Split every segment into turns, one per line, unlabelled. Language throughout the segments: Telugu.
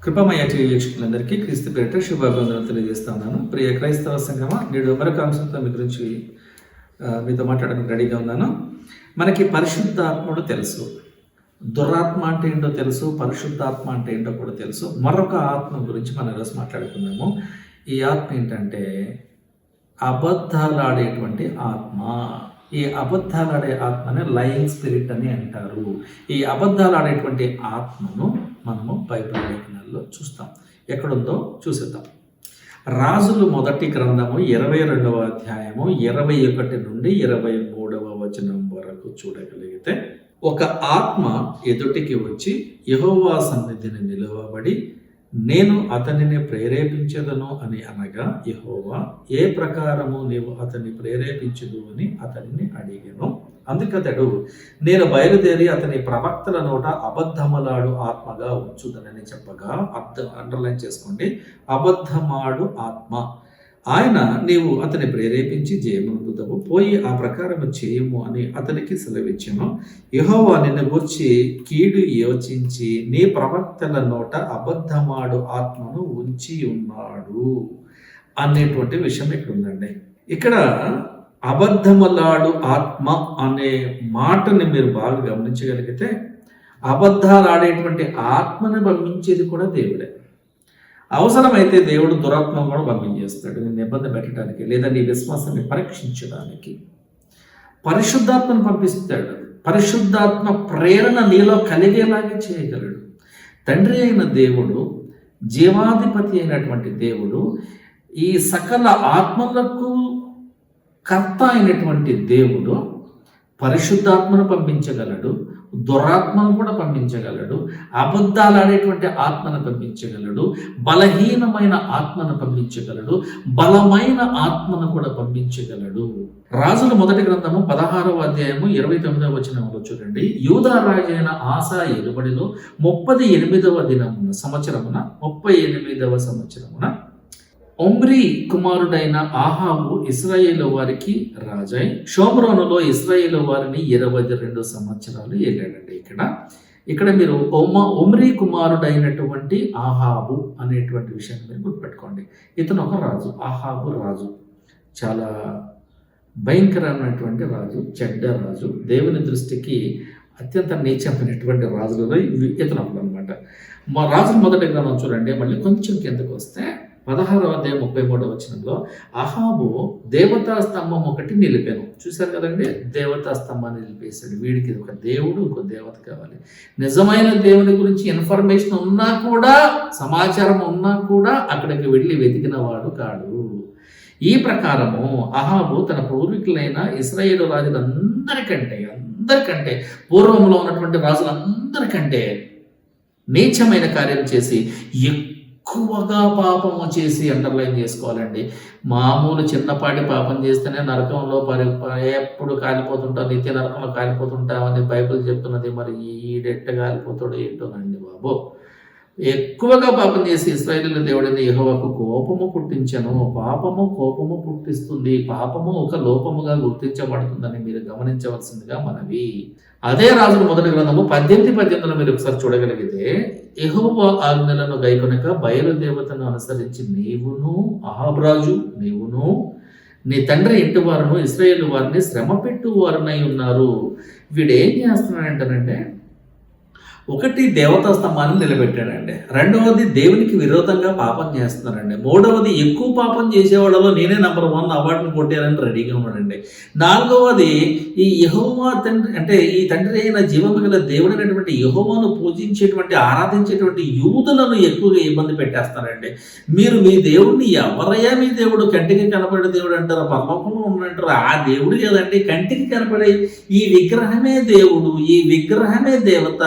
కృపమయ్య టీవీ వీక్షకులందరికీ క్రీస్తు పేరిట శుభాభివందనలు తెలియజేస్తున్నాను. ప్రియ క్రైస్తవ సంఘమా, నేడు మరొక అంశంతో మీ గురించి మీతో మాట్లాడడానికి రెడీగా ఉన్నాను. మనకి పరిశుద్ధాత్ముడు తెలుసు, దురాత్మ అంటే ఏంటో తెలుసు, పరిశుద్ధాత్మ అంటే ఏంటో కూడా తెలుసు. మరొక ఆత్మ గురించి మనం ఈరోజు మాట్లాడుకుందాము. ఈ ఆత్మ ఏంటంటే అబద్ధాలాడేటువంటి ఆత్మ. ఈ అబద్ధాలాడే ఆత్మని లయింగ్ స్పిరిట్ అని అంటారు. ఈ అబద్ధాలాడేటువంటి ఆత్మను మనము బైబిల్ లేఖనాల్లో చూస్తాం. ఎక్కడుందో చూసేద్దాం. రాజులు మొదటి గ్రంథము 22వ అధ్యాయము 21 నుండి 23వ వచనం వరకు చూడగలిగితే, ఒక ఆత్మ ఎదుటికి వచ్చి యెహోవా సన్నిధిని నిలువబడి, నేను అతనిని ప్రేరేపించదను అని అనగా, యెహోవా ఏ ప్రకారము నీవు అతన్ని ప్రేరేపించదు అని అతనిని అడిగాను. అందుకతడు, నేను బయలుదేరి అతని ప్రవక్తల నోట అబద్ధములాడు ఆత్మగా ఉంచుదనని చెప్పగా, అండర్లైన్ చేసుకోండి, అబద్ధమాడు ఆత్మ. ఆయన, నీవు అతని ప్రేరేపించి జయముందుదవు, పోయి ఆ ప్రకారము చేయము అని అతనికి సెలవిచ్చెను. యెహోవా నిన్ను గూర్చి కీడు యోచించి నీ ప్రవక్తల నోట అబద్ధమాడు ఆత్మను ఉంచి ఉన్నాడు అనేటువంటి విషయం ఇక్కడ ఉందండి. ఇక్కడ అబద్ధములాడు ఆత్మ అనే మాటని మీరు బాగా గమనించగలిగితే, అబద్ధాలు ఆడేటువంటి ఆత్మని పంపించేది కూడా దేవుడే. అవసరమైతే దేవుడు దురాత్మను కూడా పంపించేస్తాడు నేను ఇబ్బంది పెట్టడానికి, లేదా నీ విశ్వాసాన్ని పరీక్షించడానికి. పరిశుద్ధాత్మను పంపిస్తాడు. పరిశుద్ధాత్మ ప్రేరణ నీలో కలిగేలాగే చేయగలడు. తండ్రి అయిన దేవుడు, జీవాధిపతి అయినటువంటి దేవుడు, ఈ సకల ఆత్మలకు కర్త అయినటువంటి దేవుడు పరిశుద్ధాత్మను పంపించగలడు, దురాత్మను కూడా పంపించగలడు, అబద్ధాలు ఆడేటువంటి ఆత్మను పంపించగలడు, బలహీనమైన ఆత్మను పంపించగలడు, బలమైన ఆత్మను కూడా పంపించగలడు. రాజుల మొదటి గ్రంథము 16వ అధ్యాయము 29వ వచనంలో చూడండి. యూదా రాజైన ఆసా ఏలుబడిలో 38వ సంవత్సరమున ఒమ్రీ కుమారుడైన ఆహాబు ఇశ్రాయేలు వారికి రాజై షోమ్రోనులో ఇశ్రాయేలు వారిని 22 సంవత్సరాలు ఏలాడండి. ఇక్కడ మీరు ఒమ్రీ కుమారుడైనటువంటి ఆహాబు అనేటువంటి విషయాన్ని మీరు గుర్తుపెట్టుకోండి. ఇతను ఒక రాజు. ఆహాబు రాజు, చాలా భయంకరమైనటువంటి రాజు, చెడ్డ రాజు, దేవుని దృష్టికి అత్యంత నీచమైనటువంటి రాజులలో ఇతను ఒకడు అనమాట. మా రాజుల మొదటి గ్రంథం చూడండి, మళ్ళీ కొంచెం కిందకు వస్తే 16వ అధ్యాయం 33వ వచనంలో, అహాబు దేవతా స్తంభం ఒకటి నిలిపాను. చూశారు కదండి, దేవతా స్తంభాన్ని నిలిపేశాడు. వీడికి ఒక దేవుడు, ఒక దేవత కావాలి. నిజమైన దేవుని గురించి ఇన్ఫర్మేషన్ ఉన్నా కూడా, సమాచారం ఉన్నా కూడా అక్కడికి వెళ్ళి వెతికిన వాడు కాడు. ఈ ప్రకారము అహాబు తన పూర్వీకులైన ఇశ్రాయేలు రాజులందరికంటే పూర్వంలో ఉన్నటువంటి రాజులందరికంటే నీచమైన కార్యం చేసి, ఎక్కువగా పాపము చేసి, అండర్లైన్ చేసుకోవాలండి. మామూలు చిన్నపాటి పాపం చేస్తేనే నరకంలో ఎప్పుడు కాలిపోతుంటాం, నిత్య నరకంలో కాలిపోతుంటామని బైబిల్ చెప్తున్నది. మరి ఈడెట్ట కాలిపోతాడు ఏంటోనండి బాబు. ఎక్కువగా పాపం చేసి ఇశ్రాయేలు దేవుడైన యెహోవాకు కోపము పుట్టించను. పాపము కోపము పుట్టిస్తుంది. పాపము ఒక లోపముగా గుర్తించబడుతుందని మీరు గమనించవలసిందిగా మనవి. అదే రాజుల మొదటి గ్రంథము 18 మీరు ఒకసారి చూడగలిగితే, యెహోవా ఆజ్ఞలను గైకొనక బయలుదేవతను అనుసరించి నీవును అహాబ్రాజు, నీవును నీ తండ్రి ఇంటి వారును ఇశ్రాయేలు వారిని శ్రమ పెట్టు వారునై ఉన్నారు. వీడు ఏం చేస్తున్నాడంటే, ఒకటి దేవతా స్తంభాన్ని నిలబెట్టాడండి. రెండవది దేవునికి విరోధంగా పాపం చేస్తున్నాడండి. మూడవది ఎక్కువ పాపం చేసేవాళ్ళలో నేనే నంబర్ 1 అవార్డును కొట్టారని రెడీగా ఉన్నాడండి. నాలుగవది ఈ యెహోవా ఈ తండ్రి అయిన జీవము గల దేవుడైనటువంటి యెహోవాను పూజించేటువంటి, ఆరాధించేటువంటి యూదులను ఎక్కువగా ఇబ్బంది పెట్టేస్తారండి. మీరు మీ దేవుడిని ఎవరయ్యా మీ దేవుడు? కంటికి కనపడే దేవుడు అంటారు, పరలోకంలో ఉన్నంటారు. ఆ దేవుడు కదండి, కంటికి కనపడే ఈ విగ్రహమే దేవుడు, ఈ విగ్రహమే దేవత,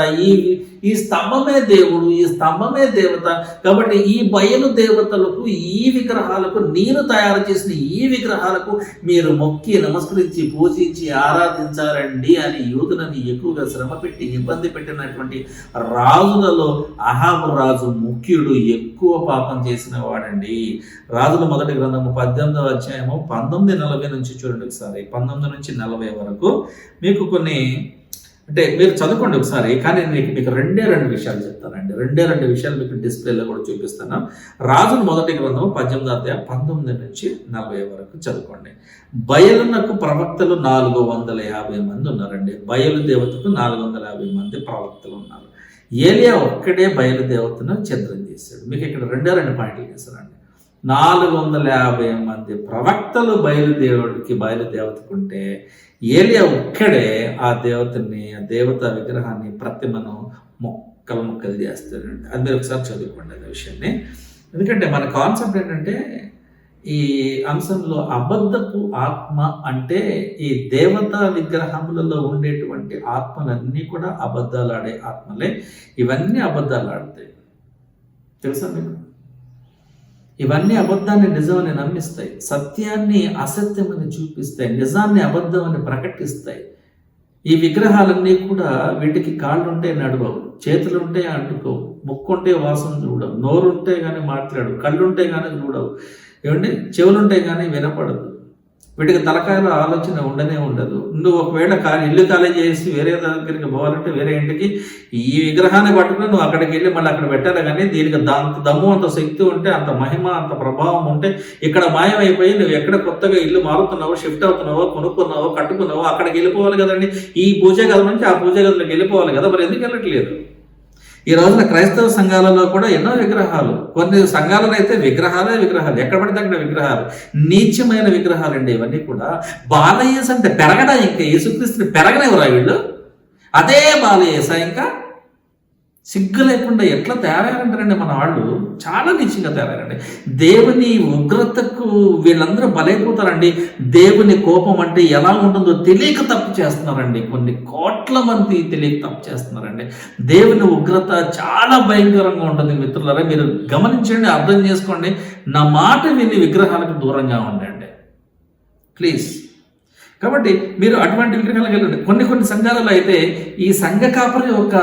ఈ స్తంభమే దేవుడు, ఈ స్తంభమే దేవత. కాబట్టి ఈ బయలు దేవతలకు, ఈ విగ్రహాలకు, నేను తయారు చేసిన ఈ విగ్రహాలకు మీరు మొక్కి నమస్కరించి పూజించి ఆరాధించారండి అని యూదులని ఎక్కువగా శ్రమ పెట్టి ఇబ్బంది పెట్టినటువంటి రాజులలో అహాబు రాజు ముఖ్యుడు, ఎక్కువ పాపం చేసిన వాడండి. రాజుల మొదటి గ్రంథము 18వ అధ్యాయము 19:40 నుంచి చూడండి ఒకసారి. 19 నుంచి 40 వరకు మీకు కొన్ని అంటే మీరు చదువుకోండి ఒకసారి, కానీ మీకు రెండు విషయాలు చెప్తానండి. రెండు విషయాలు మీకు డిస్ప్లేలో కూడా చూపిస్తాను. రాజుల మొదటి గ్రంథం 18వ అధ్యాయం 19 నుంచి 40 వరకు చదువుకోండి. బయలునకు ప్రవక్తలు 450 మంది ఉన్నారండి. బయలు దేవతకు 450 మంది ప్రవక్తలు ఉన్నారు. ఏలియా ఒక్కడే బయలు దేవతను ఛిద్రం చేశాడు. మీకు ఇక్కడ రెండు పాయింట్లు చేశారండి. 450 మంది ప్రవక్తలు బయలుదేవతకుంటే ఏలియా ఒక్కడే ఆ దేవతని, ఆ దేవత విగ్రహాన్ని, ప్రతిమను ముక్కలు చేస్తాడండి. అది మీరు ఒకసారి చదువుకోండి అదే విషయాన్ని. ఎందుకంటే మన కాన్సెప్ట్ ఏంటంటే ఈ అంశంలో అబద్ధపు ఆత్మ అంటే ఈ దేవతా విగ్రహములలో ఉండేటువంటి ఆత్మలన్నీ కూడా అబద్ధాలు ఆడే ఆత్మలే. ఇవన్నీ అబద్ధాలు ఆడతాయి, తెలుసా మీకు? ఇవన్నీ అబద్ధాన్ని నిజమని నమ్మిస్తాయి, సత్యాన్ని అసత్యమని చూపిస్తాయి, నిజాన్ని అబద్ధమని ప్రకటిస్తాయి. ఈ విగ్రహాలన్నీ కూడా వీటికి కాళ్ళుంటే నడవవు, చేతులుంటే అంటుకోవు, ముక్కుంటే వాసన చూడవు, నోరుంటే కానీ మాట్లాడు, కళ్ళుంటే కానీ చూడవు, ఏమండి చెవులుంటే కానీ వినపడదు. వీటికి తలకాయలో ఆలోచన ఉండదు. నువ్వు ఒకవేళ ఇల్లు ఖాళీ చేసి వేరే దగ్గరికి పోవాలంటే, వేరే ఇంటికి ఈ విగ్రహాన్ని పట్టుకుని నువ్వు అక్కడికి వెళ్ళి మళ్ళీ అక్కడ పెట్టాలి. కానీ దీనికి దమ్ము, అంత శక్తి ఉంటే, అంత మహిమ, అంత ప్రభావం ఉంటే ఇక్కడ మాయమైపోయి నువ్వు ఎక్కడ కొత్తగా ఇల్లు మారుతున్నావో, షిఫ్ట్ అవుతున్నావో, కొనుక్కున్నావో, కట్టుకున్నావో అక్కడికి వెళ్ళిపోవాలి కదండి. ఈ పూజ గది నుంచి ఆ పూజ గదిలోకి వెళ్ళిపోవాలి కదా, మరి ఎందుకు వెళ్ళట్లేదు? ఈ రోజున క్రైస్తవ సంఘాలలో కూడా ఎన్నో విగ్రహాలు, కొన్ని సంఘాలలో అయితే విగ్రహాలు, ఎక్కడ పడితే అక్కడ విగ్రహాలు, నీచమైన విగ్రహాలండి ఇవన్నీ కూడా. బాలయేసు అంటే పెరగడా, ఇంకా యేసుక్రీస్తుని పెరగనివ్వరా వీళ్ళు? అదే బాలయేస ఇంకా సిగ్గు లేకుండా ఎట్లా తయారయ్యారంటారండి మన వాళ్ళు, చాలా నీచంగా తయారయ్యారండి. దేవుని ఉగ్రతకు వీళ్ళందరూ బలైపోతారండి. దేవుని కోపం అంటే ఎలా ఉంటుందో తెలియక తప్పు చేస్తున్నారండి. కొన్ని కోట్ల మంది తెలియక తప్పు చేస్తున్నారండి. దేవుని ఉగ్రత చాలా భయంకరంగా ఉంటుంది మిత్రులారా. మీరు గమనించండి, అర్థం చేసుకోండి. నా మాట విని విగ్రహాలకు దూరంగా ఉండండి ప్లీజ్. కాబట్టి మీరు అటువంటి విగ్రహాలకు వెళ్ళండి. కొన్ని సంఘాలలో అయితే ఈ సంఘ కాపరి ఒక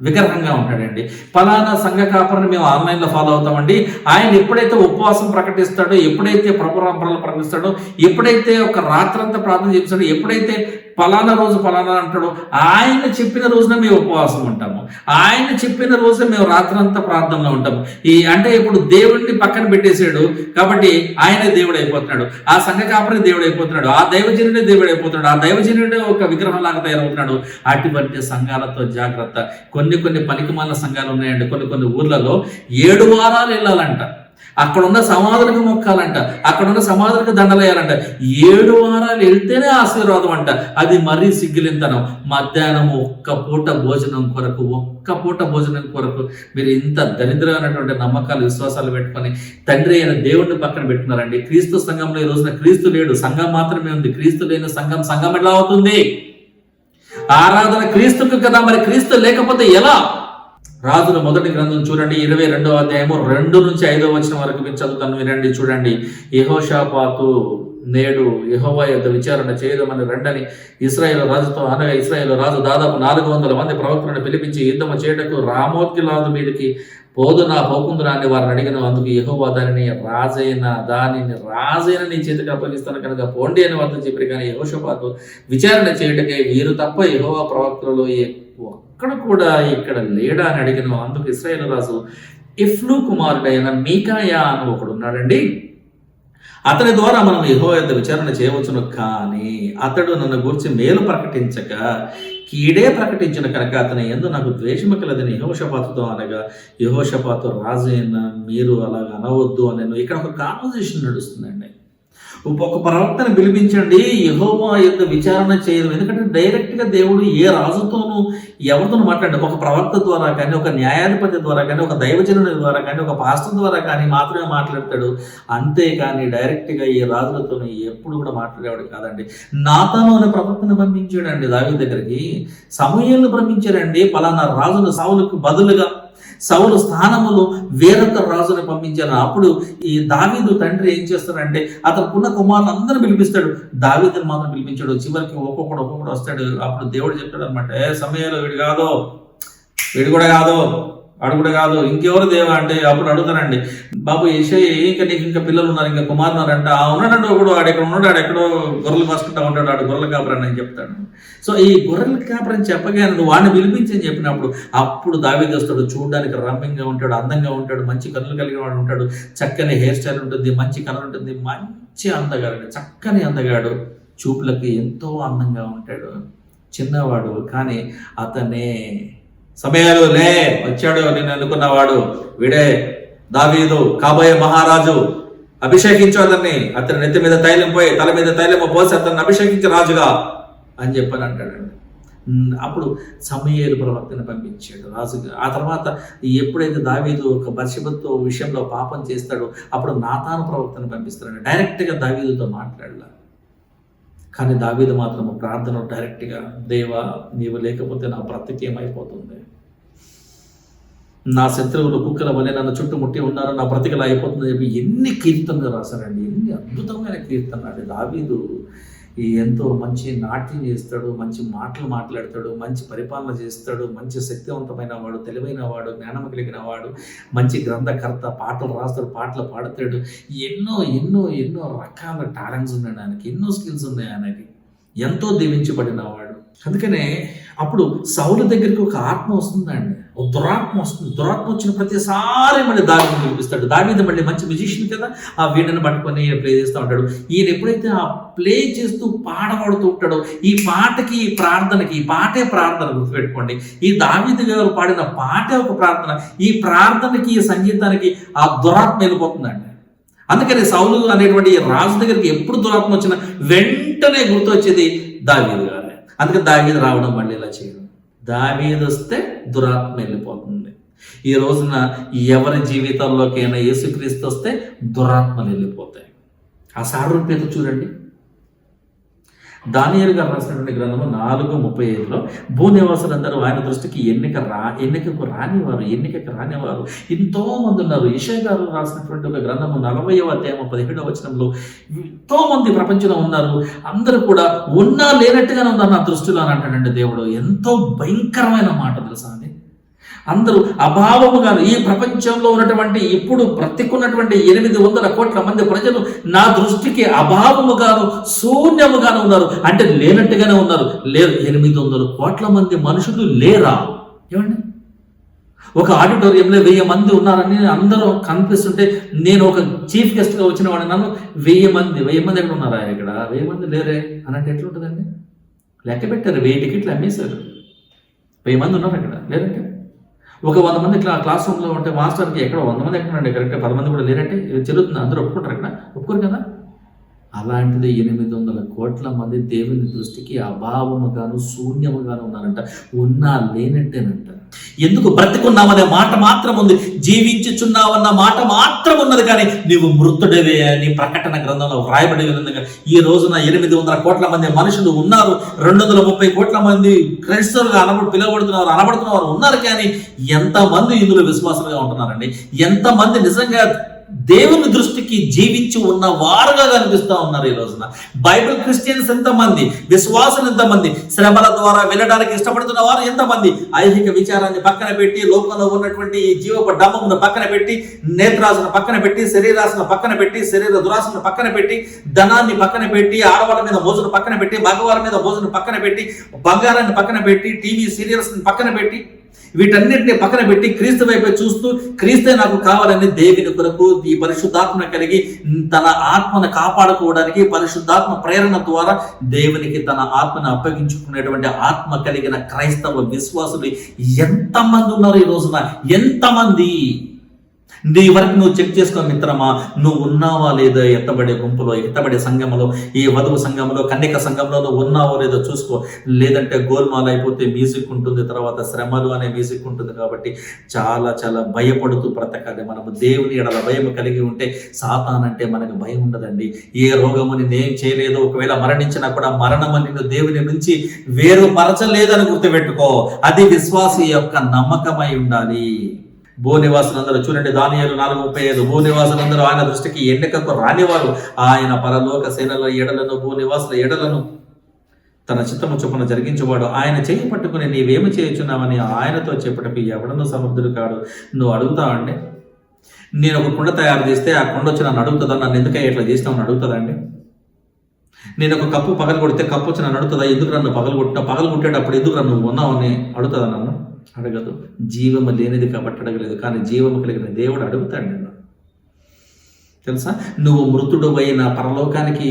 విగ్రహంగా ఉంటాడండి. ఫలానా సంఘ కాపరిని మేము ఆన్లైన్లో ఫాలో అవుతామండి. ఆయన ఎప్పుడైతే ఉపవాసం ప్రకటిస్తాడో, ఎప్పుడైతే ప్రభురాంబరాలు ప్రకటిస్తాడో, ఎప్పుడైతే ఒక రాత్రంతా ప్రార్థన చేస్తాడో, ఎప్పుడైతే ఫలానా రోజు ఫలానా అంటాడో, ఆయన చెప్పిన రోజున మేము ఉపవాసం ఉంటాము, ఆయన చెప్పిన రోజున మేము రాత్రంతా ప్రార్థనలో ఉంటాము. అంటే ఇప్పుడు దేవుడిని పక్కన పెట్టేశాడు కాబట్టి ఆయనే దేవుడు అయిపోతున్నాడు, ఆ సంఘ కాపరి దేవుడు అయిపోతున్నాడు, ఆ దైవజనుడే దేవుడు అయిపోతున్నాడు, ఆ దైవజనుడే ఒక విగ్రహం లాగా తయారవుతున్నాడు. అటువంటి సంఘాలతో జాగ్రత్త. కొన్ని పనికిమాల సంఘాలు ఉన్నాయండి. కొన్ని ఊర్లలో 7 వారాలు వెళ్ళాలంట, అక్కడున్న సమాధులకు మొక్కాలంట, అక్కడున్న సమాధులకు దండలేయాలంట. 7 వారాలు వెళ్తేనే ఆశీర్వాదం అంట. అది మరీ సిగ్గులింతనం. మధ్యాహ్నం ఒక్క పూట భోజనం కొరకు మీరు ఇంత దరిద్రమైనటువంటి నమ్మకాలు, విశ్వాసాలు పెట్టుకొని తండ్రి అయిన దేవుడిని పక్కన పెట్టుకున్నారండి. క్రీస్తు సంఘంలో ఈ రోజున క్రీస్తు లేడు, సంఘం మాత్రమే ఉంది. క్రీస్తు లేని సంఘం ఎలా అవుతుంది? ఆరాధన క్రీస్తుకు కదా, మరి క్రీస్తు లేకపోతే ఎలా? రాజుల మొదటి గ్రంథం చూడండి, 22వ అధ్యాయము 2 నుంచి 5వ వచనం వరకు మీరు చదువుతాను, వినండి, చూడండి. యెహోషాపాతు నేడు యెహోవా యొద్ద విచారణ చేయదమని రండని ఇశ్రాయేలు రాజుతో అనగా, ఇశ్రాయేలు రాజు దాదాపు 400 మంది ప్రవక్తలను పిలిపించి యుద్ధము చేయటకు రామోత్గిలాదు మీదకి పోకుందురా అని వారిని అడిగిన. అందుకు యెహోవా దానిని రాజైన నీ చేతికి అప్పగిస్తాను కనుక పోండి అని వారితో చెప్పారు. కానీ యెహోషాపాతు విచారణ చేయటకే వీరు తప్ప యెహోవా ప్రవక్తలలో ఒక్కడ కూడా ఇక్కడ లేడా అని అడిగిన. అందుకు ఇశ్రాయేలు రాజు ఇఫ్లు కుమారుడైన మీకాయా అని ఒకడు ఉన్నాడండి, అతని ద్వారా మనం యెహోవా యొద్ద విచారణ చేయవచ్చును, కానీ అతడు నన్ను గూర్చి మేలు ప్రకటించక కీడే ప్రకటించిన కనుక అతని యందు నాకు ద్వేషము కలదని యెహోషాపాతుతో అనగా, యెహోషాపాతు రాజు అయిన మీరు అలాగ అనవద్దు అని. ఇక్కడ ఒక కాన్వర్సేషన్ నడుస్తుందండి. ఒక ప్రవక్తను పిలిపించండి, యెహోవా యొద్ద విచారణ చేయడం. ఎందుకంటే డైరెక్ట్గా దేవుడు ఏ రాజుతోనూ ఎవరితోనూ మాట్లాడండి. ఒక ప్రవక్త ద్వారా కానీ, ఒక న్యాయాధిపతి ద్వారా కానీ, ఒక దైవజనుడి ద్వారా కానీ, ఒక పాస్టర్ ద్వారా కానీ మాత్రమే మాట్లాడతాడు. అంతేకాని డైరెక్ట్గా ఈ రాజులతోనూ ఎప్పుడు కూడా మాట్లాడేవాడు కాదండి. నాతాను అనే ప్రవక్తను పంపించాడండి దావీదు దగ్గరికి. సమూయేలును పంపించారండి. పలానా రాజును సౌలుకు బదులుగా, సౌలు స్థానములో వేరొక రాజుని పంపించారు. అప్పుడు ఈ దావీదు తండ్రి ఏం చేస్తాడంటే అతనుకున్న కుమారులందరూ పిలిపిస్తాడు, దావీదుని మాత్రం పిలిపించాడు. చివరికి ఒక్కొక్కడు వస్తాడు. అప్పుడు దేవుడు చెప్తాడు అనమాట, సమయంలో వీడు కూడా కాదు, వాడు కూడా కాదు, ఇంకెవరు దేవా అంటే అప్పుడు అడుగుతానండి, బాబు ఏషయ్య ఇంకా నీకు ఇంకా పిల్లలు ఉన్నారు, ఇంకా కుమారులు ఉన్నారంటే ఉన్నాడంటే ఒకడు ఆడు ఎక్కడ ఉన్నాడు, ఆడు ఎక్కడో గొర్రెలు కాసుకుంటా ఉంటాడు, ఆడు గొర్రెల కాపరని అని చెప్తాడు. సో ఈ గొర్రెల కాపరని చెప్పగానే నువ్వు వాడిని పిలిపించని చెప్పినప్పుడు అప్పుడు దావీదు వస్తాడు. చూడడానికి రమ్యంగా ఉంటాడు, అందంగా ఉంటాడు, మంచి కన్నులు కలిగిన వాడు ఉంటాడు, చక్కని హెయిర్ స్టైల్ ఉంటుంది, మంచి కలర్ ఉంటుంది, మంచి అందగాడు, చక్కని అందగాడు, చూపులకి ఎంతో అందంగా ఉంటాడు, చిన్నవాడు. కానీ అతనే సమయాలు లే వచ్చాడు, నేను అనుకున్నవాడు వీడే దావీదు, కాబోయే మహారాజు, అభిషేకించు అతని నెత్తి మీద తైలం పోయి తల మీద తైలము పోసి అతన్ని అభిషేకించి రాజుగా అని చెప్పని అంటాడండి. అప్పుడు సమూయేలు ప్రవక్తను పంపించాడు రాజుగా. ఆ తర్వాత ఎప్పుడైతే దావీదు ఒక బత్షెబతో విషయంలో పాపం చేస్తాడో అప్పుడు నాతాను ప్రవక్తను పంపిస్తాడు. డైరెక్ట్గా దావీదుతో మాట్లాడాల. కానీ దావీదు మాత్రం ప్రార్థన డైరెక్ట్గా, దేవా నీవు లేకపోతే నా బ్రతికి ఏమైపోతుంది, నా శత్రువులు కుక్కల వలె నన్ను చుట్టుముట్టి ఉన్నారు, నా బ్రతికలా అయిపోతుందని చెప్పి ఎన్ని కీర్తనలు రాశారండి, ఎన్ని అద్భుతమైన కీర్తనలు అండి. దావీదు ఎంతో మంచి నాట్యం చేస్తాడు, మంచి మాటలు మాట్లాడతాడు, మంచి పరిపాలన చేస్తాడు, మంచి శక్తివంతమైన వాడు, తెలివైన వాడు, జ్ఞానం కలిగిన వాడు, మంచి గ్రంథకర్త, పాటలు రాస్తాడు, పాటలు పాడతాడు. ఎన్నో ఎన్నో ఎన్నో రకాల టాలెంట్స్ ఉన్నాయి ఆయనకి, ఎన్నో స్కిల్స్ ఉన్నాయి ఆయనకి, ఎంతో దీవించబడిన వాడు. అందుకనే అప్పుడు సౌలు దగ్గరికి ఒక ఆత్మ వస్తుందండి, ఒక దురాత్మ వస్తుంది. దురాత్మ వచ్చిన ప్రతిసారి మళ్ళీ దావీదుని పిలిపిస్తాడు. దావీదు మళ్ళీ మంచి మ్యూజిషియన్ కదా, ఆ వీణను పట్టుకొని ప్లే చేస్తూ ఉంటాడు. ఈయన ఎప్పుడైతే ఆ ప్లే చేస్తూ పాడబడుతూ ఉంటాడో ఈ పాటకి, ఈ ప్రార్థనకి, ఈ పాటే ప్రార్థన, గుర్తుపెట్టుకోండి. ఈ దావీదు గారు పాడిన పాటే ఒక ప్రార్థన. ఈ ప్రార్థనకి, ఈ సంగీతానికి ఆ దురాత్మ వెళ్ళిపోతుందండి. అందుకని సౌలు అనేటువంటి రాజు దగ్గరికి ఎప్పుడు దురాత్మ వచ్చినా వెంటనే గుర్తొచ్చేది దావీదు గారు. అందుకని దావీదు రావడం మళ్ళీ ఇలా చేయడం. దావీదు వస్తే దురాత్మ వెళ్ళిపోతుంది. ఈ రోజున ఎవరి జీవితంలోకైనా యేసుక్రీస్తు వస్తే దురాత్మలు వెళ్ళిపోతాయి. ఆ సారూప్యత చూడండి. దానియేలు గారు రాసినటువంటి గ్రంథము 4:35 భూనివాసులందరూ ఆయన దృష్టికి ఎన్నికకు రానివారు ఎంతో మంది ఉన్నారు. యెషయా గారు రాసినటువంటి ఒక గ్రంథము 40వ అధ్యాయము 17వ వచనంలో ఎంతో మంది ప్రపంచంలో ఉన్నారు, అందరూ కూడా ఉన్నా లేనట్టుగానే ఉన్నారు నా దృష్టిలో అని అంటాడండి దేవుడు. ఎంతో భయంకరమైన మాట తెలుసా అండి. అందరూ అభావముగాను, ఈ ప్రపంచంలో ఉన్నటువంటి ఇప్పుడు బ్రతికున్నటువంటి 800 కోట్ల మంది ప్రజలు నా దృష్టికి అభావముగాను, శూన్యముగాను ఉన్నారు. అంటే లేనట్టుగానే ఉన్నారు. లేరు. 800 కోట్ల మంది మనుషులు లేరా? ఏమండి, ఒక ఆడిటోరియంలో 1000 మంది ఉన్నారని అందరూ కనిపిస్తుంటే నేను ఒక చీఫ్ గెస్ట్గా వచ్చిన వాడు, నన్ను 1000 మంది ఎక్కడ ఉన్నారా, ఇక్కడ 1000 మంది లేరే అని అంటే ఎట్లుంటుందండి? లెక్క పెట్టారు, 1000 టికెట్లు అమ్మేశారు, 1000 మంది ఉన్నారు అక్కడ, లేరంటే ఒక 100 మంది క్లాస్ రూమ్లో ఉంటే మాస్టర్కి ఎక్కడ 100 మంది ఎక్కడండి, కరెక్ట్గా 10 మంది కూడా లేరంటే చెల్లుతుంది. అందరూ ఒప్పుకుంటారు, అక్కడ ఒప్పుకోరు కదా. అలాంటిది 800 కోట్ల మంది దేవుని దృష్టికి అభావముగాను, శూన్యముగాను ఉన్నారంట. ఉన్నా లేనట్టేనంట. ఎందుకు? బ్రతికున్నామనే మాట మాత్రం ఉంది, జీవించుచున్నావన్న మాట మాత్రం ఉన్నది, కానీ నీవు మృతుడివే అని ప్రకటన గ్రంథంలో వ్రాయబడి ఉంది. ఈ రోజున 800 కోట్ల మంది మనుషులు ఉన్నారు, 230 కోట్ల మంది క్రైస్తవులుగా అనబడుతున్నవారు ఉన్నారు. కానీ ఎంతమంది ఇందులో విశ్వాసంగా ఉంటున్నారండి? ఎంతమంది నిజంగా దేవుని దృష్టికి జీవించి ఉన్న వారుగా కనిపిస్తూ ఉన్నారు ఈ రోజున? బైబిల్ క్రిస్టియన్స్ ఎంతమంది, విశ్వాసులు ఎంతమంది, శ్రమల ద్వారా వెళ్ళడానికి ఇష్టపడుతున్న వారు ఎంతమంది, ఐహిక విచారాన్ని పక్కన పెట్టి, లోకంలో ఉన్నటువంటి ఈ జీవపు డమ్మమును పక్కన పెట్టి, నేత్రాశను పక్కన పెట్టి, శరీరాశను పక్కన పెట్టి, శరీర దురాశను పక్కన పెట్టి, ధనాన్ని పక్కన పెట్టి, ఆడవాళ్ళ మీద మోజును పక్కన పెట్టి, మగవాళ్ళ మీద మోజును పక్కన పెట్టి, బంగారాన్ని పక్కన పెట్టి, టీవీ సీరియల్స్ పక్కన పెట్టి, వీటన్నిటిని పక్కన పెట్టి క్రీస్తు వైపు చూస్తూ క్రీస్తే నాకు కావాలని దేవుని కొరకు ఈ పరిశుద్ధాత్మ కలిగి తన ఆత్మను కాపాడుకోవడానికి పరిశుద్ధాత్మ ప్రేరణ ద్వారా దేవునికి తన ఆత్మను అప్పగించుకునేటువంటి ఆత్మ కలిగిన క్రైస్తవ విశ్వాసులు ఎంతమంది ఉన్నారు ఈ రోజున? ఎంతమంది? నీ వరకు నువ్వు చెక్ చేసుకో మిత్రమా, నువ్వు ఉన్నావా లేదా ఎత్తబడే గుంపులో, ఎత్తబడే సంఘంలో, ఈ వధువు సంఘంలో, కన్యక సంఘంలో నువ్వు ఉన్నావో లేదో చూసుకో. లేదంటే గోల్మాల్ అయిపోతే మ్యూజిక్ ఉంటుంది, తర్వాత శ్రమలు అనే మ్యూజిక్ ఉంటుంది. కాబట్టి చాలా చాలా భయపడుతూ బ్రతకాలి. మనము దేవుని ఎడల భయం కలిగి ఉంటే సాతాన్ అంటే మనకు భయం ఉండదండి. ఏ రోగము నేనేం చేయలేదు, ఒకవేళ మరణించినా కూడా మరణము నిన్ను దేవుని నుంచి వేరుపరచలేదని గుర్తుపెట్టుకో. అది విశ్వాసి యొక్క నమ్మకమై ఉండాలి. భూనివాసులందరూ చూడండి, దానియేలు 4:35 భూనివాసులందరూ ఆయన దృష్టికి ఎన్నికకు రానివారు, ఆయన పరలోక సేనల ఎడలను భూనివాసుల ఎడలను తన చిత్తము చొప్పున జరిగించేవాడు ఆయన చెయ్యి పట్టుకుని నీవేమి చేయుచున్నావని ఆయనతో చెప్పటకు ఎవడనూ సమర్థుడు కాడు. నువ్వు అడుగుతావండి, నేను ఒక కుండ తయారు చేస్తే ఆ కుండ వచ్చి నన్ను అడుగుతుందా, నన్ను ఎందుకయ్యా ఇట్లా చేసినావు అని అడుగుతుందండి? నేను ఒక కప్పు పగలు కొడితే కప్పు వచ్చి నన్ను అడుగుతుందా, ఎందుకు నన్ను పగలు కొట్టేటప్పుడు ఎందుకు నన్ను ఉన్నావని అడుగుతుందా? నన్ను అడగదు. జీవము లేనిది కాబట్టి అడగలేదు, కానీ జీవము కలిగిన దేవుడు అడుగుతాడు నిన్ను. తెలుసా, నువ్వు మృతుడు అయిన పరలోకానికి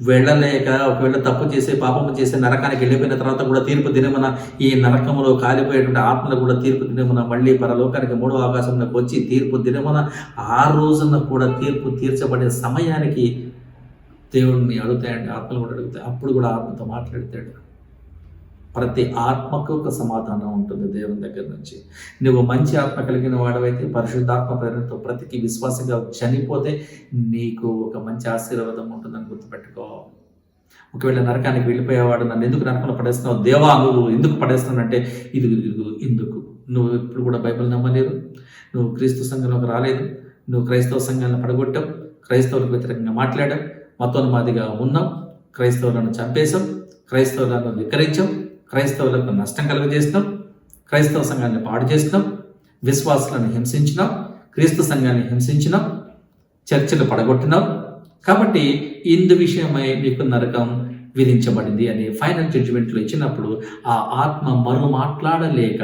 వెళ్ళలేక ఒకవేళ తప్పు చేసి పాపము చేసి నరకానికి వెళ్ళిపోయిన తర్వాత కూడా తీర్పు దినమున ఈ నరకములో కాలిపోయేటువంటి ఆత్మలు కూడా తీర్పు దినమున మళ్ళీ పరలోకానికి మూడో ఆకాశంలోకి వచ్చి తీర్పు దినమున ఆ రోజున కూడా తీర్పు తీర్చబడే సమయానికి దేవుడిని అడుగుతాయండి, ఆత్మలు కూడా అడుగుతాయి. అప్పుడు కూడా ఆత్మతో మాట్లాడతాడు. ప్రతి ఆత్మకు ఒక సమాధానం ఉంటుంది దేవుని దగ్గర నుంచి. నువ్వు మంచి ఆత్మ కలిగిన వాడవైతే పరిశుద్ధాత్మ ప్రేరణతో ప్రతికి విశ్వాసంగా చనిపోతే నీకు ఒక మంచి ఆశీర్వాదం ఉంటుందని గుర్తుపెట్టుకో. ఒకవేళ నరకానికి వెళ్ళిపోయేవాడు నన్ను ఎందుకు నరకంలో పడేస్తున్నావు దేవా, నువ్వు ఎందుకు పడేస్తున్నానంటే ఇందుకు నువ్వు ఎప్పుడు కూడా బైబిల్ నమ్మలేదు, నువ్వు క్రీస్తు సంఘంలోకి రాలేదు, నువ్వు క్రైస్తవ సంఘాలను పడగొట్టావు, క్రైస్తవులకు వ్యతిరేకంగా మాట్లాడావు, మతోన్మాదిగా ఉన్నావు, క్రైస్తవులను చంపేశావు, క్రైస్తవులను వికరించావు, క్రైస్తవులకు నష్టం కలుగజేసినాం, క్రైస్తవ సంఘాన్ని పాడు చేసినాం, విశ్వాసులను హింసించినాం, క్రీస్తు సంఘాన్ని హింసించినాం, చర్చలు పడగొట్టినాం. కాబట్టి ఇందు విషయమై మీకు నరకం విధించబడింది అని ఫైనల్ జడ్జిమెంట్లో ఇచ్చినప్పుడు ఆ ఆత్మ మాట్లాడలేక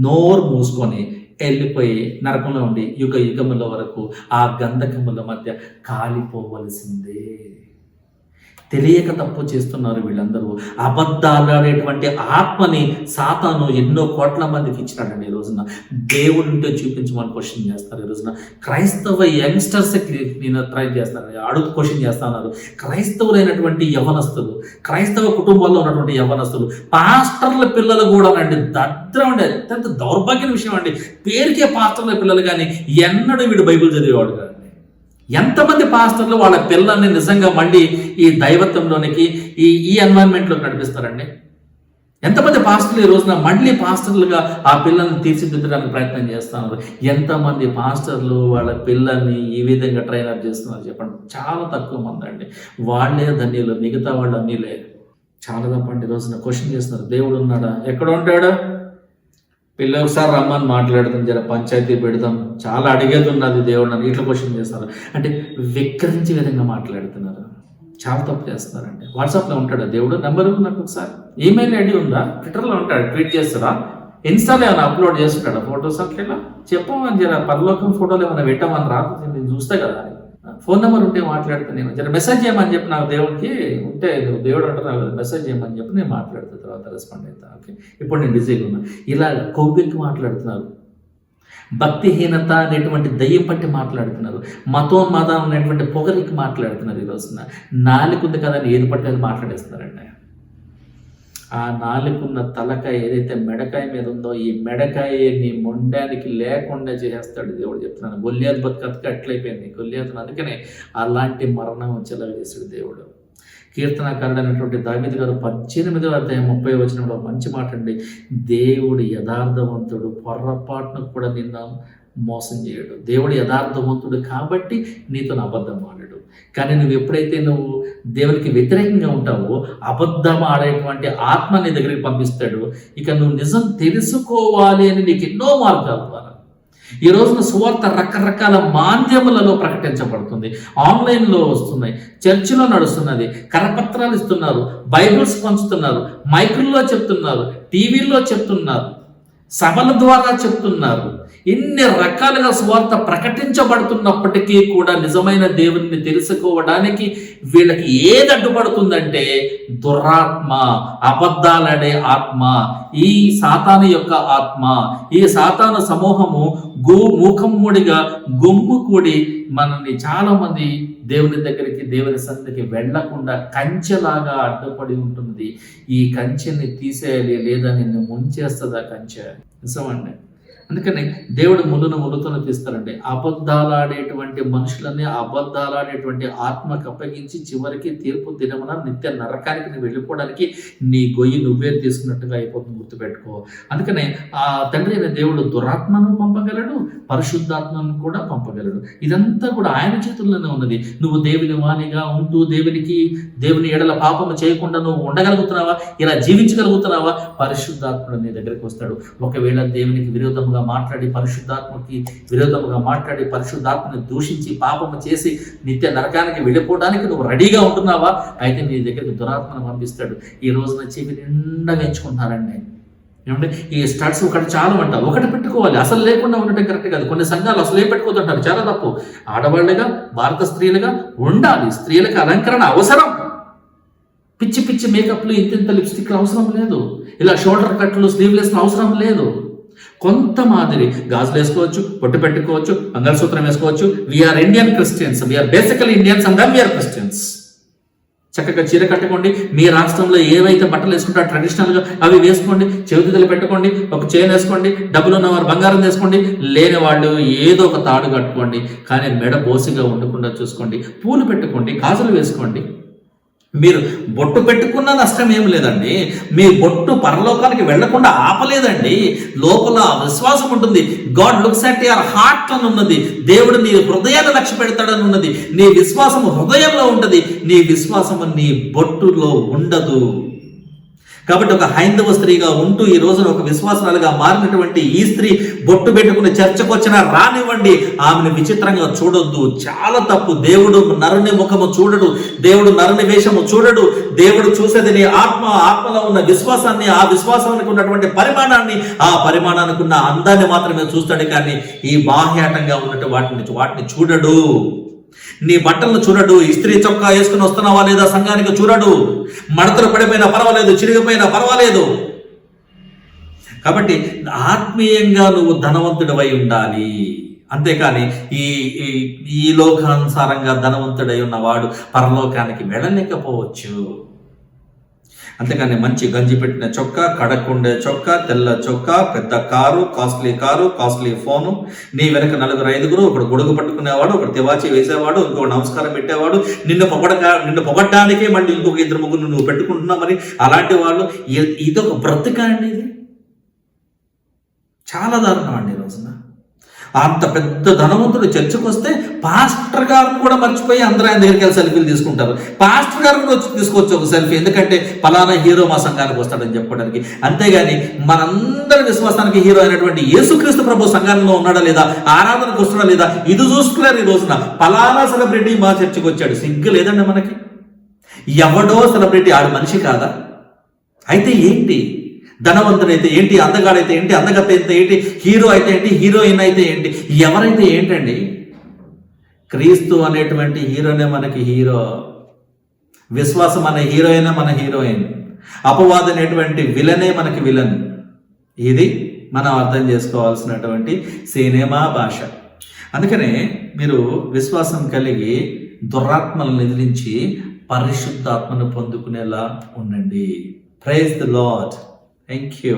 నోరు మూసుకొని వెళ్ళిపోయి నరకంలో ఉండి యుగముల వరకు ఆ గంధకముల మధ్య కాలిపోవలసిందే. తెలియక తప్పు చేస్తున్నారు వీళ్ళందరూ. అబద్ధాలు ఆడేటువంటి ఆత్మని సాతాను ఎన్నో కోట్ల మందికి ఇచ్చినాడండి. ఈ రోజున దేవుడుంటే చూపించమని క్వశ్చన్ చేస్తారు. ఈ రోజున క్రైస్తవ యంగ్స్టర్స్కి నేను ట్రై చేస్తాను, క్వశ్చన్ చేస్తున్నారు. క్రైస్తవులైనటువంటి యవనస్తులు, క్రైస్తవ కుటుంబాల్లో ఉన్నటువంటి యవనస్తులు, పాస్టర్ల పిల్లలు కూడా అండి, దరిద్రం అండి, అత్యంత దౌర్భాగ్య విషయం అండి. పేరుకే పాస్టర్ల పిల్లలు కానీ ఎన్నడూ వీడు బైబిల్ చదివేవాడు కాదు. ఎంతమంది పాస్టర్లు వాళ్ళ పిల్లల్ని నిజంగా మళ్ళీ ఈ దైవత్వంలోనికి ఈ ఎన్వైరన్మెంట్లోకి నడిపిస్తారండి? ఎంతమంది పాస్టర్లు ఈ రోజున మళ్ళీ పాస్టర్లుగా ఆ పిల్లల్ని తీర్చిదిద్దడానికి ప్రయత్నం చేస్తున్నారు? ఎంతమంది పాస్టర్లు వాళ్ళ పిల్లల్ని ఈ విధంగా ట్రైనప్ చేస్తున్నారు చెప్పండి? చాలా తక్కువ మంది అండి. వాళ్ళే ధన్యులు, మిగతా వాళ్ళు అన్నీలే. చాలా తప్పండి. ఈ రోజున క్వశ్చన్ చేస్తున్నారు, దేవుడు ఉన్నాడా, ఎక్కడ ఉంటాడా, పిల్లలు ఒకసారి రమ్మని మాట్లాడదాం, జర పంచాయతీ పెడదాం, చాలా అడిగేది ఉన్నది దేవుడు అని ఇట్లా క్వశ్చన్ చేస్తారు. అంటే విక్రించే విధంగా మాట్లాడుతున్నారు. చాలా తప్పు చేస్తున్నారండి. వాట్సాప్లో ఉంటాడా దేవుడు? నెంబర్ నాకు ఒకసారి ఈమెయిల్ ఐడి ఉందా? ట్విట్టర్లో ఉంటాడు, ట్వీట్ చేస్తాడా, ఇన్స్టాలో ఏమైనా అప్లోడ్ చేస్తుంటాడా ఫొటోస్? అట్లా చెప్పమని జర పరలోకం ఫోటోలు ఏమైనా పెట్టమని రాదు, నేను చూస్తే కదా. ఫోన్ నెంబర్ ఉంటే మాట్లాడితే నేను జర మెసేజ్ చేయమని చెప్పి నాకు దేవుడికి ఉంటే, నువ్వు దేవుడు అంటున్నావు కదా, మెసేజ్ చేయమని చెప్పి నేను మాట్లాడుతాను, తర్వాత రెస్పాండ్ అవుతాను. ఓకే, ఇప్పుడు నేను బిజీగా ఉన్నా. ఇలా కొవ్వెక్కి మాట్లాడుతున్నారు, భక్తిహీనత అనేటువంటి దయ్యం పట్టి మాట్లాడుతున్నారు, మతోన్మాదం అనేటువంటి పొగరికి మాట్లాడుతున్నారు. ఈ రోజున నాలుగుంది కదా అని ఏది పట్టి అది మాట్లాడేస్తున్నారండి. ఆ నాలుగున్న తలకాయ ఏదైతే మెడకాయ మీద ఉందో, ఈ మెడకాయ నీ మొండానికి లేకుండా చేసేస్తాడు దేవుడు. చెప్తున్నాను, గొల్లియాతు బతుకతకి అట్లయిపోయింది గొల్లియాతును. అందుకనే అలాంటి మరణం వచ్చేలా చేశాడు దేవుడు. కీర్తనకారుడు అనేటువంటి దావీదు గారు 18వ అధ్యాయం 30వ వచనంలో మంచి మాట అండి, దేవుడు యథార్థవంతుడు, పొర్రపాటును కూడా నిన్ను మోసం చేయడు. దేవుడు యథార్థవంతుడు కాబట్టి నీతో అబద్ధం ఆడాడు. కానీ నువ్వు ఎప్పుడైతే నువ్వు దేవునికి వ్యతిరేకంగా ఉంటావో, అబద్ధం ఆడేటువంటి ఆత్మ నీ దగ్గరికి పంపిస్తాడు. ఇక నువ్వు నిజం తెలుసుకోవాలి అని నీకు ఎన్నో మార్గాల ద్వారా ఈ రోజున సువార్త రకరకాల మాధ్యములలో ప్రకటించబడుతుంది, ఆన్లైన్లో వస్తున్నాయి, చర్చిలో నడుస్తున్నది, కరపత్రాలు ఇస్తున్నారు, బైబిల్స్ పంచుతున్నారు, మైకుల్లో చెప్తున్నారు, టీవీల్లో చెప్తున్నారు, సభల ద్వారా చెప్తున్నారు. ఇన్ని రకాలుగా సువార్త ప్రకటించబడుతున్నప్పటికీ కూడా నిజమైన దేవుని తెలుసుకోవడానికి వీళ్ళకి ఏది అడ్డుపడుతుందంటే దురాత్మ, అబద్ధాలనే ఆత్మ, ఈ సాతాను యొక్క ఆత్మ. ఈ సాతాను సమూహము మూకమ్ముడిగా గుమ్ము కూడి మనల్ని చాలా మంది దేవుని దగ్గరికి, దేవుని సన్నిధికి వెళ్లకుండా కంచెలాగా అడ్డుపడి ఉంటుంది. ఈ కంచెని తీసేయాలి, లేదా నిన్ను ముంచేస్తుంది ఆ కంచె. నిజమండి. అందుకని దేవుడు ముళ్ళును ముళ్ళుతోనే తీస్తారండి. అబద్ధాలాడేటువంటి మనుషులని, అబద్ధాలాడేటువంటి ఆత్మకు అప్పగించి చివరికి తీర్పు దినమున నిత్య నరకానికి నువ్వు వెళ్ళిపోవడానికి నీ గొయ్యి నువ్వే తీసుకున్నట్టుగా అయిపోతుంది, గుర్తుపెట్టుకో. అందుకనే ఆ తండ్రి అయిన దేవుడు దురాత్మను పంపగలడు, పరిశుద్ధాత్మను కూడా పంపగలడు. ఇదంతా కూడా ఆయన చేతుల్లోనే ఉన్నది. నువ్వు దేవుని వాణిగా ఉంటూ దేవుని ఎడల పాపము చేయకుండా నువ్వు ఉండగలుగుతున్నావా, ఇలా జీవించగలుగుతున్నావా? పరిశుద్ధాత్ముడు నీ దగ్గరికి వస్తాడు. ఒకవేళ దేవునికి విరోధంగా మాట్లాడి, పరిశుద్ధాత్మకి విరోధముగా మాట్లాడి, పరిశుద్ధాత్మని దూషించి పాపము చేసి నిత్య నరకానికి వెళ్ళిపోవడానికి నువ్వు రెడీగా ఉంటున్నావా? అయితే నీ దగ్గరికి దురాత్మను పంపిస్తాడు. ఈ రోజున చెవి నిండా ఎంచుకుంటున్నారండి. ఏమంటే ఈ స్టడ్స్ ఒకటి చాలా అంటారు, ఒకటి పెట్టుకోవాలి. అసలు లేకుండా ఉండటం కరెక్ట్ కాదు. కొన్ని సంఘాలు అసలే పెట్టుకోదంటారు, చాలా తప్పు. ఆడవాళ్ళుగా, భారత స్త్రీలుగా ఉండాలి. స్త్రీలకు అలంకరణ అవసరం. పిచ్చి పిచ్చి మేకప్లు, ఇంత లిప్స్టిక్లు అవసరం లేదు. ఇలా షోల్డర్ కట్లు, స్లీవ్లెస్లు అవసరం లేదు. కొంత మాదిరి గాజులు వేసుకోవచ్చు, పొట్టు పెట్టుకోవచ్చు, మంగళసూత్రం వేసుకోవచ్చు. వీఆర్ ఇండియన్ క్రిస్టియన్స్, వీఆర్ బేసికల్ ఇండియన్స్ అండ్ వీఆర్ క్రిస్టియన్స్. చక్కగా చీర కట్టుకోండి. మీ రాష్ట్రంలో ఏవైతే బట్టలు వేసుకుంటారో ట్రెడిషనల్గా అవి వేసుకోండి. చెవిదిద్దలు పెట్టుకోండి, ఒక చైన్ వేసుకోండి, డబ్బులు ఉన్నవారు బంగారం వేసుకోండి, లేని వాళ్ళు ఏదో ఒక తాడు కట్టుకోండి. కానీ మెడ బోసిగా ఉండకుండా చూసుకోండి. పూలు పెట్టుకోండి, గాజులు వేసుకోండి. మీరు బొట్టు పెట్టుకున్న నష్టం ఏం లేదండి. మీ బొట్టు పరలోకానికి వెళ్లకుండా ఆపలేదండి. లోపల విశ్వాసం ఉంటుంది. God looks at your heart అని ఉన్నది. దేవుడు నీ హృదయాన్ని లక్ష్య పెడతాడని ఉన్నది. నీ విశ్వాసం హృదయంలో ఉంటుంది. నీ విశ్వాసం నీ బొట్టులో ఉండదు. కాబట్టి ఒక హైందవ స్త్రీగా ఉంటూ ఈ రోజున ఒక విశ్వాసాలుగా మారినటువంటి ఈ స్త్రీ బొట్టు పెట్టుకుని చర్చకు వచ్చినా రానివ్వండి, ఆమెను విచిత్రంగా చూడొద్దు. చాలా తప్పు. దేవుడు నరుని ముఖము చూడడు, దేవుడు నరుని వేషము చూడడు. దేవుడు చూసేది నీ ఆత్మలో ఉన్న విశ్వాసాన్ని, ఆ విశ్వాసానికి ఉన్నటువంటి పరిమాణాన్ని, ఆ పరిమాణానికి ఉన్న అందాన్ని మాత్రమే చూస్తాడు. కానీ ఈ బాహ్యాటంగా ఉన్నట్టు వాటిని చూడడు. నీ బట్టలను చూడడు. ఇస్త్రీ చొక్కా వేసుకుని వస్తున్నావా లేదా సంఘానికి చూడడు. మడతలు పడిపోయినా పర్వాలేదు, చిరిగిపోయినా పర్వాలేదు. కాబట్టి ఆత్మీయంగా నువ్వు ధనవంతుడివై ఉండాలి. అంతేకాని ఈ లోకానుసారంగా ధనవంతుడై ఉన్నవాడు పరలోకానికి వెళ్ళలేకపోవచ్చు. అంతేకాని మంచి గంజి పెట్టిన చొక్కా, కడకుండే చొక్కా, తెల్ల చొక్కా, పెద్ద కారు, కాస్ట్లీ ఫోను, నీ వెనక 4-5 ఒకడు గొడుగు పట్టుకునేవాడు, ఒకడు తివాచి వేసేవాడు, ఇంకొక నమస్కారం పెట్టేవాడు, నిన్ను పొగడడానికి మళ్ళీ ఇంకొక 2-3 నువ్వు పెట్టుకుంటున్నావు. మరి అలాంటి వాళ్ళు, ఇదొక బ్రతుక అండి. ఇది చాలా దారుణం అండి. ఈ రోజున అంత పెద్ద ధనవంతుడు చర్చకు వస్తే పాస్టర్ గారిని కూడా మర్చిపోయి అందరూ ఆయన దగ్గరికి వెళ్ళి సెల్ఫీలు తీసుకుంటారు. పాస్టర్ గారు కూడా వచ్చి తీసుకోవచ్చు ఒక సెల్ఫీ, ఎందుకంటే పలానా హీరో మా సంఘానికి వస్తాడని చెప్పుకోవడానికి. అంతేగాని మనందరి విశ్వాసానికి హీరో అయినటువంటి యేసుక్రీస్తు ప్రభు సంఘంలో ఉన్నాడా లేదా, ఆరాధనకు వస్తున్నాడా లేదా, ఇది చూసుకున్నారు. ఈ రోజున పలానా సెలబ్రిటీ మా చర్చకు వచ్చాడు. సిగ్గు లేదండి మనకి. ఎవడో సెలబ్రిటీ, ఆడు మనిషి కాదా? అయితే ఏంటి? ధనవంతుడైతే ఏంటి, అందగాడైతే ఏంటి, అందగత్త అయితే ఏంటి, హీరో అయితే ఏంటి, హీరోయిన్ అయితే ఏంటి, ఎవరైతే ఏంటండి? క్రీస్తు అనేటువంటి హీరోనే మనకి హీరో. విశ్వాసం అనే హీరోయినే మన హీరోయిన్. అపవాదం అనేటువంటి విలనే మనకి విలన్. ఇది మనం అర్థం చేసుకోవాల్సినటువంటి సినిమా భాష. అందుకనే మీరు విశ్వాసం కలిగి దురాత్మలను ఎదిరించి పరిశుద్ధాత్మను పొందుకునేలా ఉండండి. Praise the Lord. Thank you.